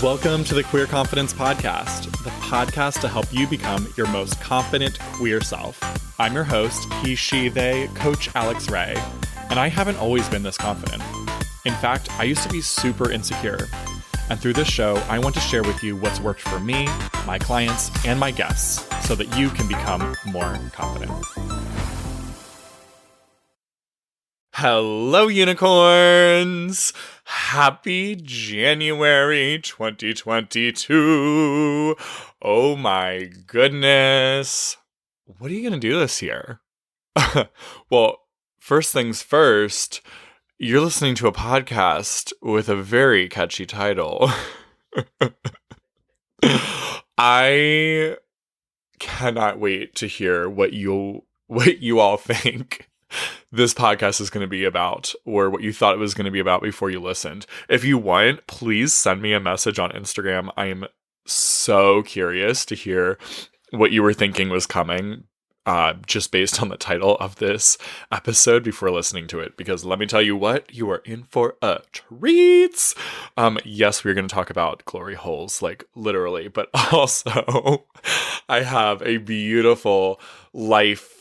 Welcome to the Queer Confidence Podcast, the podcast to help you become your most confident queer self. I'm your host, he, she, they, Coach Alex Ray, and I haven't always been this confident. In fact, I used to be super insecure. And through this show, I want to share with you what's worked for me, my clients, and my guests so that you can become more confident. Hello, unicorns! Happy January 2022. Oh my goodness. What are you going to do this year? Well, first things first, you're listening to a podcast with a very catchy title. I cannot wait to hear what you all think this podcast is going to be about, or what you thought it was going to be about before you listened. If you want, please send me a message on Instagram. I am so curious to hear what you were thinking was coming, just based on the title of this episode before listening to it, because let me tell you what, you are in for a treat. Yes, we're going to talk about glory holes, like literally, but also I have a beautiful life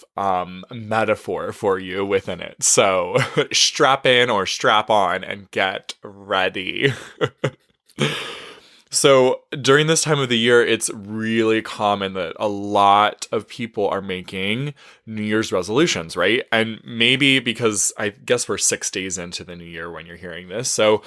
metaphor for you within it. So strap in or strap on and get ready. So during this time of the year, it's really common that a lot of people are making New Year's resolutions, right? And maybe because I guess we're 6 days into the new year when you're hearing this. So,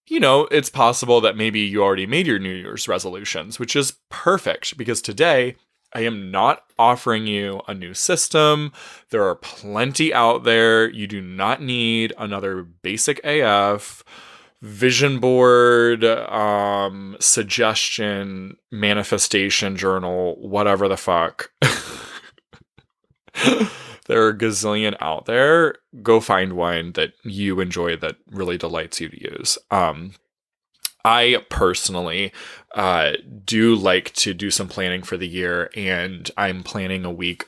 it's possible that maybe you already made your New Year's resolutions, which is perfect because today I am not offering you a new system. There are plenty out there. You do not need another basic AF vision board, suggestion, manifestation journal, whatever the fuck. There are a gazillion out there. Go find one that you enjoy that really delights you to use. I personally do like to do some planning for the year, and I'm planning a week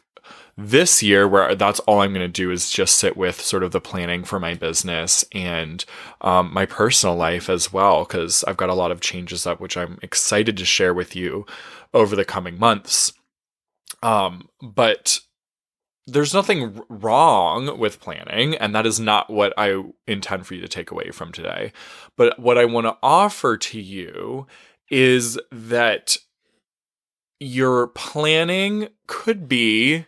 this year where that's all I'm going to do is just sit with sort of the planning for my business and my personal life as well, because I've got a lot of changes up, which I'm excited to share with you over the coming months. But there's nothing wrong with planning, and that is not what I intend for you to take away from today. But what I want to offer to you is that your planning could be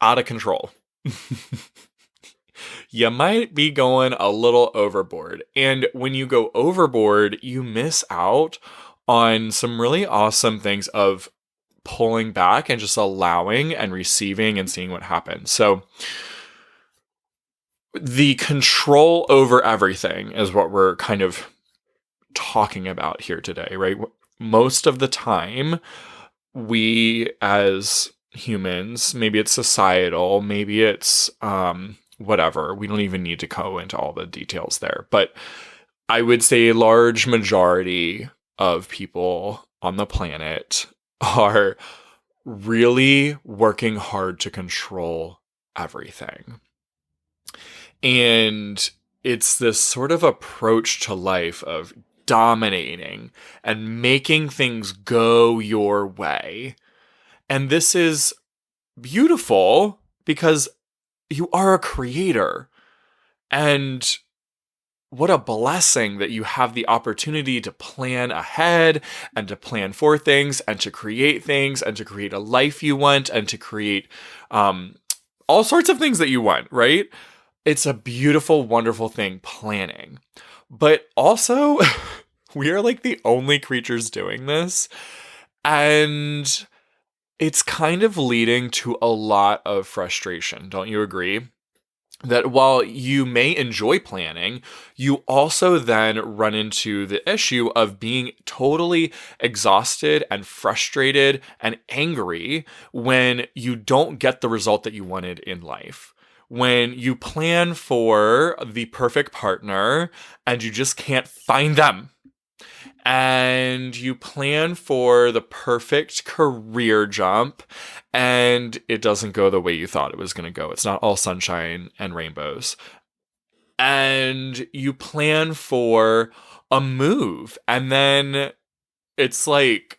out of control. You might be going a little overboard. And when you go overboard, you miss out on some really awesome things of pulling back and just allowing and receiving and seeing what happens. So the control over everything is what we're kind of talking about here today, right? Most of the time, we as humans, maybe it's societal, maybe it's whatever. We don't even need to go into all the details there. But I would say a large majority of people on the planet are really working hard to control everything. And it's this sort of approach to life of dominating and making things go your way. And this is beautiful because you are a creator. And what a blessing that you have the opportunity to plan ahead and to plan for things and to create things and to create a life you want and to create all sorts of things that you want, right? It's a beautiful, wonderful thing, planning. But also, we are like the only creatures doing this. And it's kind of leading to a lot of frustration. Don't you agree? That while you may enjoy planning, you also then run into the issue of being totally exhausted and frustrated and angry when you don't get the result that you wanted in life. When you plan for the perfect partner and you just can't find them. And you plan for the perfect career jump and it doesn't go the way you thought it was going to go. It's not all sunshine and rainbows. And you plan for a move. And then it's like,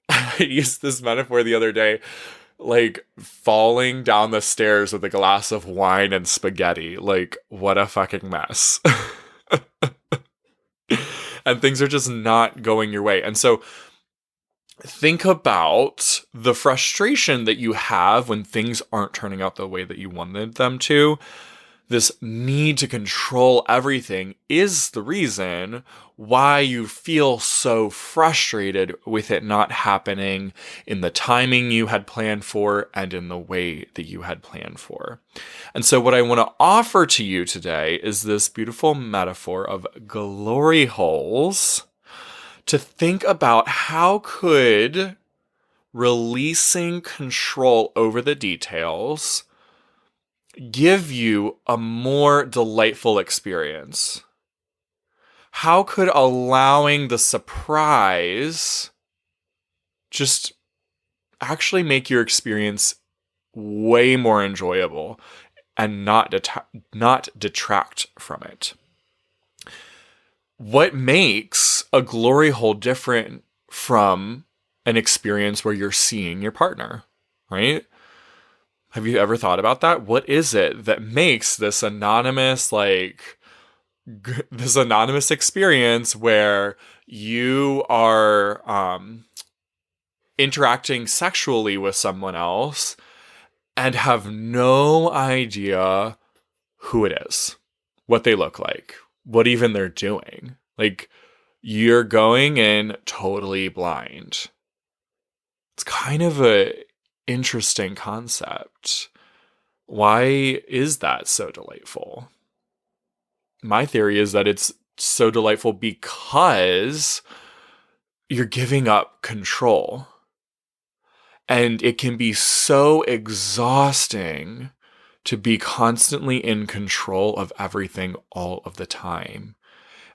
I used this metaphor the other day, like falling down the stairs with a glass of wine and spaghetti. Like, what a fucking mess. And things are just not going your way. And so think about the frustration that you have when things aren't turning out the way that you wanted them to. This need to control everything is the reason why you feel so frustrated with it not happening in the timing you had planned for and in the way that you had planned for. And so what I want to offer to you today is this beautiful metaphor of glory holes, to think about how could releasing control over the details give you a more delightful experience? How could allowing the surprise just actually make your experience way more enjoyable and not detract from it? What makes a glory hole different from an experience where you're seeing your partner, right? Have you ever thought about that? What is it that makes this anonymous, this anonymous experience where you are interacting sexually with someone else and have no idea who it is, what they look like, what even they're doing? Like, you're going in totally blind. It's kind of a interesting concept. Why is that so delightful? My theory is that it's so delightful because you're giving up control. And it can be so exhausting to be constantly in control of everything all of the time.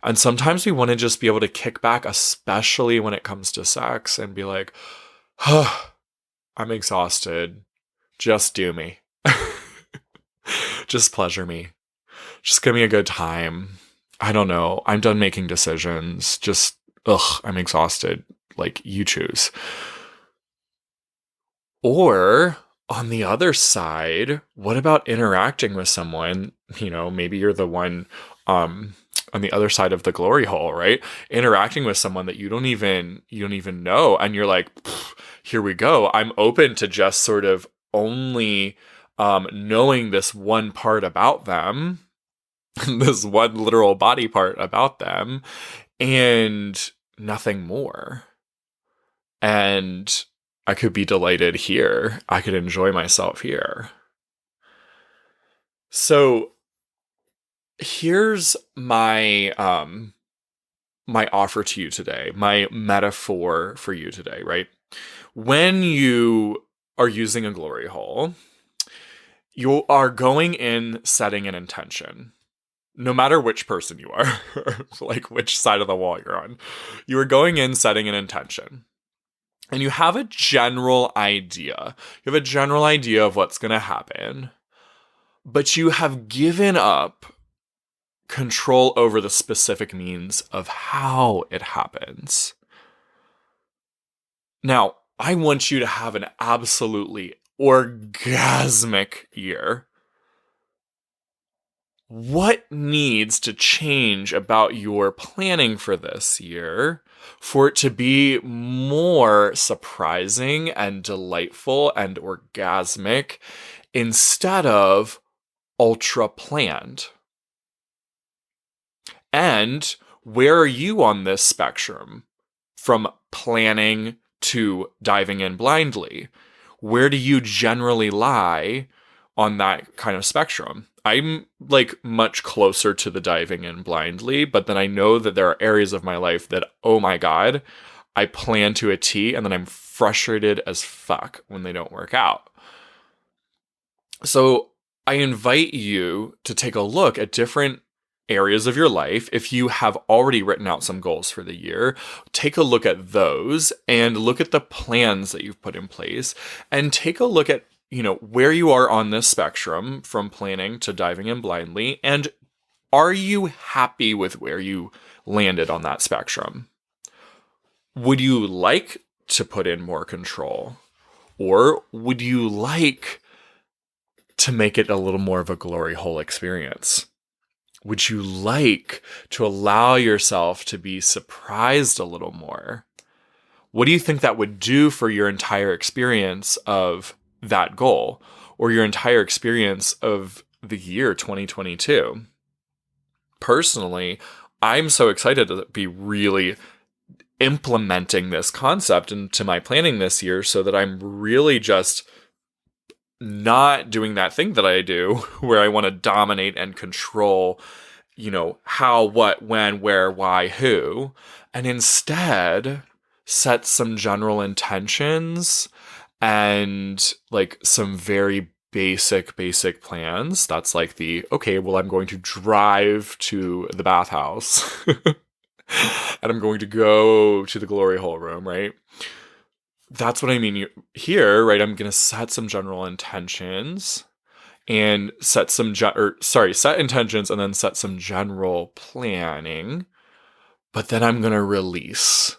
And sometimes we want to just be able to kick back, especially when it comes to sex, and be like, oh, I'm exhausted. Just do me. Just pleasure me. Just give me a good time. I don't know. I'm done making decisions. Just, I'm exhausted. Like, you choose. Or on the other side, what about interacting with someone? Maybe you're the one on the other side of the glory hole, right? Interacting with someone that you don't even know, and you're like, here we go. I'm open to just sort of only knowing this one part about them, this one literal body part about them, and nothing more. And I could be delighted here. I could enjoy myself here. So here's my my offer to you today, my metaphor for you today, right? When you are using a glory hole, you are going in setting an intention. No matter which person you are, like which side of the wall you're on, you are going in setting an intention. And you have a general idea. You have a general idea of what's going to happen. But you have given up control over the specific means of how it happens. Now, I want you to have an absolutely orgasmic year. What needs to change about your planning for this year for it to be more surprising and delightful and orgasmic instead of ultra planned? And where are you on this spectrum from planning to diving in blindly? Where do you generally lie on that kind of spectrum? I'm like much closer to the diving in blindly, but then I know that there are areas of my life that, oh my God, I plan to a T, and then I'm frustrated as fuck when they don't work out. So I invite you to take a look at different areas of your life. If you have already written out some goals for the year, take a look at those and look at the plans that you've put in place, and take a look at where you are on this spectrum from planning to diving in blindly, and Are you happy with where you landed on that spectrum? Would you like to put in more control? Or would you like to make it a little more of a glory hole experience? Would you like to allow yourself to be surprised a little more? What do you think that would do for your entire experience of that goal, or your entire experience of the year 2022? Personally, I'm so excited to be really implementing this concept into my planning this year so that I'm really just not doing that thing that I do where I want to dominate and control, how, what, when, where, why, who, and instead set some general intentions and like some very basic plans. That's like I'm going to drive to the bathhouse and I'm going to go to the glory hole room, right? That's what I mean here, right? I'm going to set some general intentions and set intentions and then set some general planning, but then I'm going to release.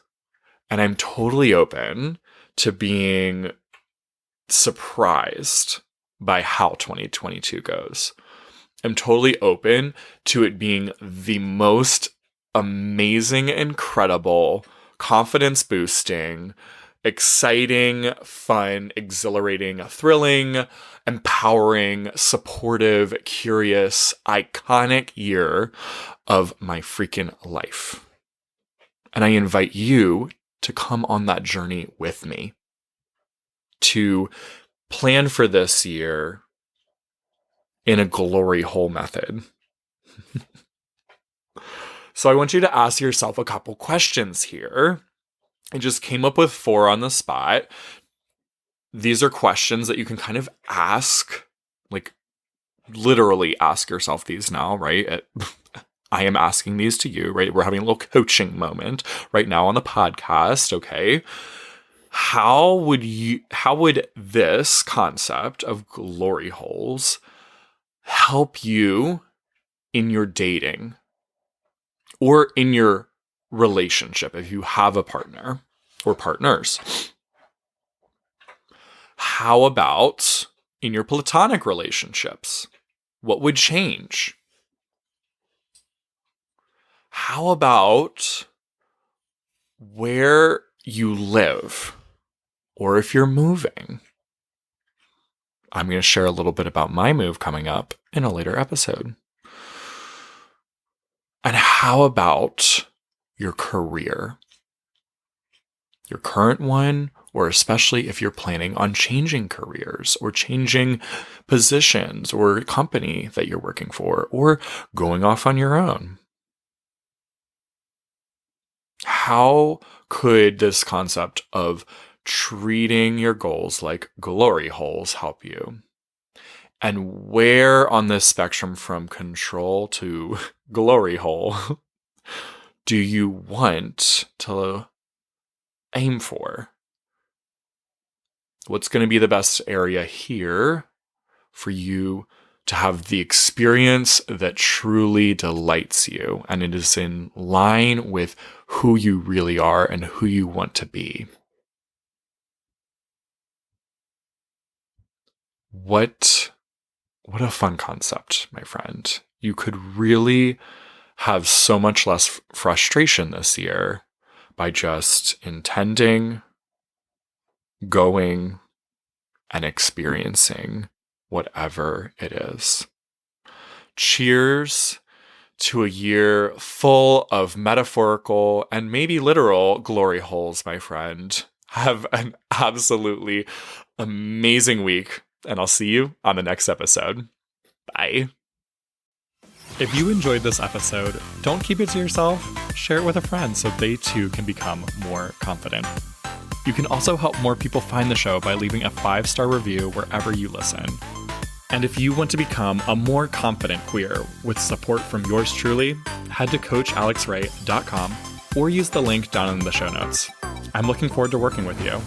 And I'm totally open to being surprised by how 2022 goes. I'm totally open to it being the most amazing, incredible, confidence boosting, exciting, fun, exhilarating, thrilling, empowering, supportive, curious, iconic year of my freaking life. And I invite you to come on that journey with me, to plan for this year in a glory hole method. So I want you to ask yourself a couple questions here. I just came up with 4 on the spot. These are questions that you can kind of ask, like literally ask yourself these now, right? I am asking these to you, right? We're having a little coaching moment right now on the podcast, okay? How would this concept of glory holes help you in your dating or in your relationship if you have a partner or partners? How about in your platonic relationships? What would change? How about where you live or if you're moving? I'm going to share a little bit about my move coming up in a later episode. And how about your career? Your current one, or especially if you're planning on changing careers or changing positions or company that you're working for or going off on your own. How could this concept of treating your goals like glory holes help you? And where on this spectrum from control to glory hole do you want to aim for? What's going to be the best area here for you to have the experience that truly delights you and it is in line with who you really are and who you want to be? What a fun concept, my friend. You could really have so much less frustration this year by just intending, going, and experiencing whatever it is. Cheers to a year full of metaphorical and maybe literal glory holes, my friend. Have an absolutely amazing week, and I'll see you on the next episode. Bye. If you enjoyed this episode, don't keep it to yourself. Share it with a friend so they too can become more confident. You can also help more people find the show by leaving a 5-star review wherever you listen. And if you want to become a more confident queer with support from yours truly, head to coachalexray.com or use the link down in the show notes. I'm looking forward to working with you.